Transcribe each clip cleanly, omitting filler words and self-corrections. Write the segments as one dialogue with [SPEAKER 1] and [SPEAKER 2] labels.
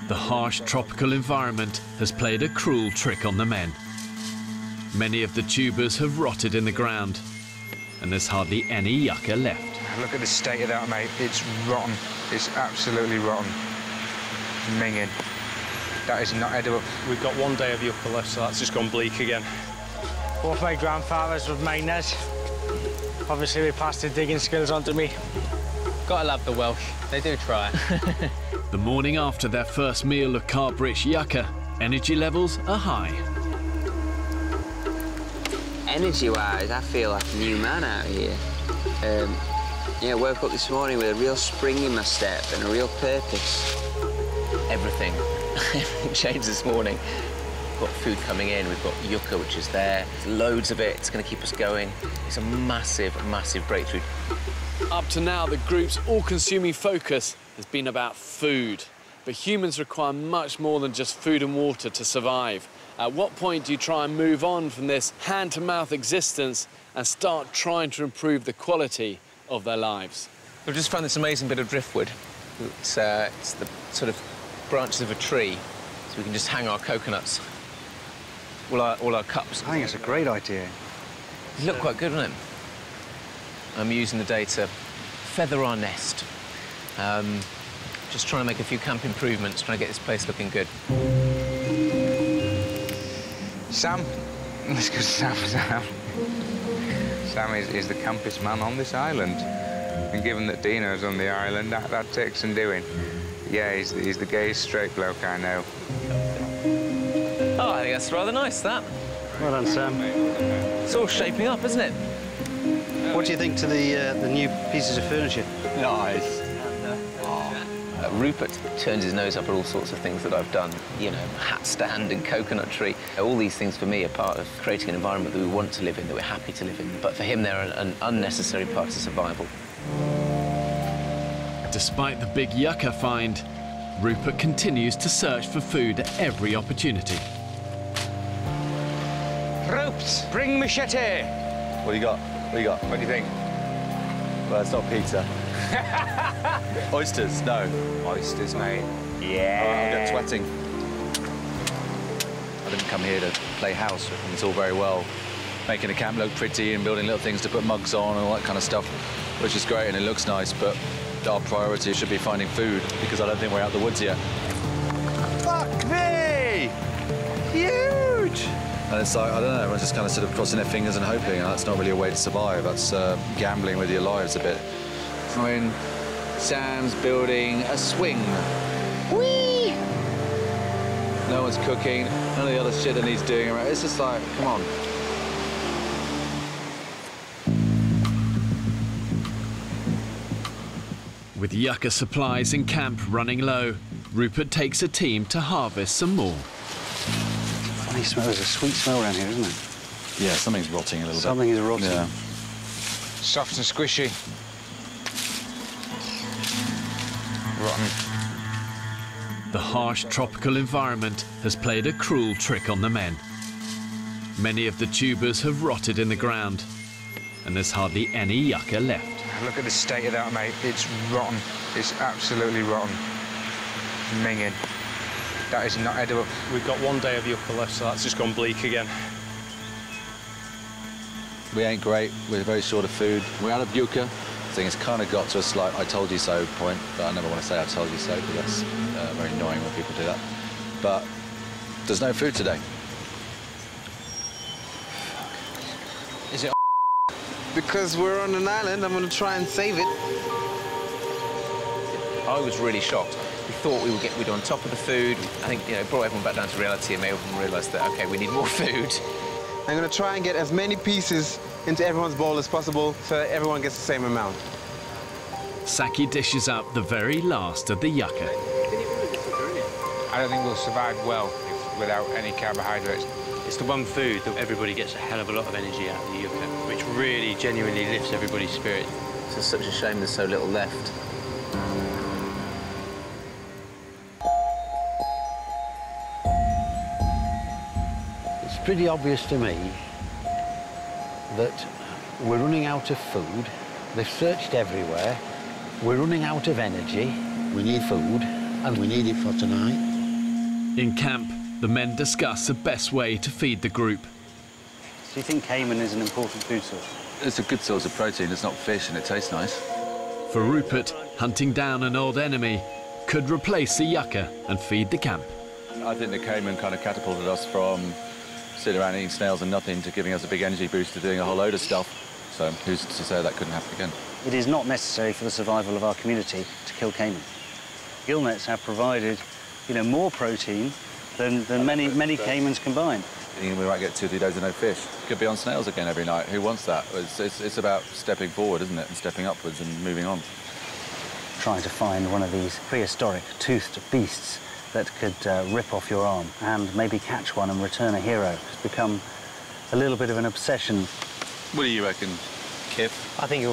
[SPEAKER 1] The harsh tropical environment has played a cruel trick on the men. Many of the tubers have rotted in the ground, and there's hardly any yucca left.
[SPEAKER 2] Look at the state of that, mate. It's rotten. It's absolutely rotten. Minging. That is not edible.
[SPEAKER 3] We've got 1 day of yucca left, so that's just gone bleak again.
[SPEAKER 4] Both my grandfathers were miners. Obviously, they passed their digging skills on to me.
[SPEAKER 5] Gotta love the Welsh. They do try.
[SPEAKER 1] The morning after their first meal of carb-rich yucca, energy levels are high.
[SPEAKER 6] Energy-wise, I feel like a new man out here. Yeah, I woke up this morning with a real spring in my step and a real purpose.
[SPEAKER 5] Everything changed this morning. We've got food coming in, we've got yucca, which is there. There's loads of it, it's going to keep us going. It's a massive, massive breakthrough.
[SPEAKER 1] Up to now, the group's all-consuming focus has been about food. But humans require much more than just food and water to survive. At what point do you try and move on from this hand-to-mouth existence and start trying to improve the quality of their lives?
[SPEAKER 5] We've just found this amazing bit of driftwood. It's the sort of branches of a tree, so we can just hang our coconuts, all our cups.
[SPEAKER 7] I think it's a great idea.
[SPEAKER 5] They look quite good, doesn't it? I'm using the day to feather our nest. Just trying to make a few camp improvements, trying to get this place looking good.
[SPEAKER 2] Sam. Let's go to Sam. Sam is the campest man on this island. And given that Dino's on the island, that takes some doing. Yeah, he's the gayest straight bloke I know.
[SPEAKER 5] Oh, I think that's rather nice, that.
[SPEAKER 7] Well done, Sam.
[SPEAKER 5] It's all shaping up, isn't it?
[SPEAKER 7] What do you think to the new pieces of furniture?
[SPEAKER 5] Nice. Rupert turns his nose up at all sorts of things that I've done. You know, hat stand and coconut tree. All these things, for me, are part of creating an environment that we want to live in, that we're happy to live in. But for him, they're an unnecessary part of survival.
[SPEAKER 1] Despite the big yucca find, Rupert continues to search for food at every opportunity.
[SPEAKER 2] Ropes, bring machete.
[SPEAKER 8] What do you got? What do you got?
[SPEAKER 2] What do you think?
[SPEAKER 8] Well, it's not pizza. Oysters? No.
[SPEAKER 2] Oysters, mate.
[SPEAKER 8] I'm getting sweating. I didn't come here to play house. It's all very well making a camp look pretty and building little things to put mugs on and all that kind of stuff, which is great and it looks nice, but our priority should be finding food because I don't think we're out of the woods yet.
[SPEAKER 7] Fuck me! Huge!
[SPEAKER 8] And it's like, I don't know, everyone's just kind of sort of crossing their fingers and hoping, and that's not really a way to survive. That's gambling with your lives a bit. I mean, Sam's building a swing. Whee! No one's cooking, none of the other shit that he's doing around. It's just like, come on.
[SPEAKER 1] With yucca supplies in camp running low, Rupert takes a team to harvest some more.
[SPEAKER 7] Funny smell. There's a sweet smell around here, isn't it?
[SPEAKER 8] Yeah, something's rotting a little bit.
[SPEAKER 7] Something is rotting.
[SPEAKER 8] Yeah.
[SPEAKER 2] Soft and squishy. Rotten.
[SPEAKER 1] The harsh tropical environment has played a cruel trick on the men. Many of the tubers have rotted in the ground, and there's hardly any yucca left.
[SPEAKER 2] Look at the state of that, mate. It's rotten. It's absolutely rotten. Minging. That is not edible.
[SPEAKER 3] We've got 1 day of yucca left, so that's just gone bleak again.
[SPEAKER 8] We ain't great. We're very short of food. We're out of yucca. I think it's kind of got to a slight I told you so point, but I never want to say I told you so because that's very annoying when people do that. But there's no food today.
[SPEAKER 2] Is it?
[SPEAKER 9] Because we're on an island, I'm going to try and save it.
[SPEAKER 5] I was really shocked. We thought we'd on top of the food. I think, you know, it brought everyone back down to reality and made everyone realise that, OK, we need more food.
[SPEAKER 9] I'm going to try and get as many pieces into everyone's bowl as possible so that everyone gets the same amount.
[SPEAKER 1] Saki dishes up the very last of the yucca.
[SPEAKER 2] I don't think we'll survive well without any carbohydrates.
[SPEAKER 10] It's the one food that everybody gets a hell of a lot of energy out of the yucca, which really genuinely lifts everybody's spirit.
[SPEAKER 5] It's just such a shame there's so little left.
[SPEAKER 11] It's pretty obvious to me that we're running out of food. They've searched everywhere. We're running out of energy. We need food, and we need it for tonight.
[SPEAKER 1] In camp, the men discuss the best way to feed the group.
[SPEAKER 7] Do you think caiman is an important food source?
[SPEAKER 8] It's a good source of protein. It's not fish and it tastes nice.
[SPEAKER 1] For Rupert, hunting down an old enemy could replace the yucca and feed the camp.
[SPEAKER 8] I think the caiman kind of catapulted us from sitting around eating snails and nothing to giving us a big energy boost to doing a whole load of stuff. So who's to say that couldn't happen again?
[SPEAKER 7] It is not necessary for the survival of our community to kill caiman. Gill nets have provided, you know, more protein than many caimans combined.
[SPEAKER 8] We might get 2 or 3 days of no fish. Could be on snails again every night. Who wants that? It's about stepping forward, isn't it? And stepping upwards and moving on.
[SPEAKER 7] Trying to find one of these prehistoric toothed beasts that could rip off your arm and maybe catch one and return a hero has become a little bit of an obsession.
[SPEAKER 8] What do you reckon, Kip?
[SPEAKER 12] I think you're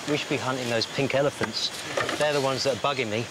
[SPEAKER 12] we should be hunting those pink elephants. They're the ones that are bugging me.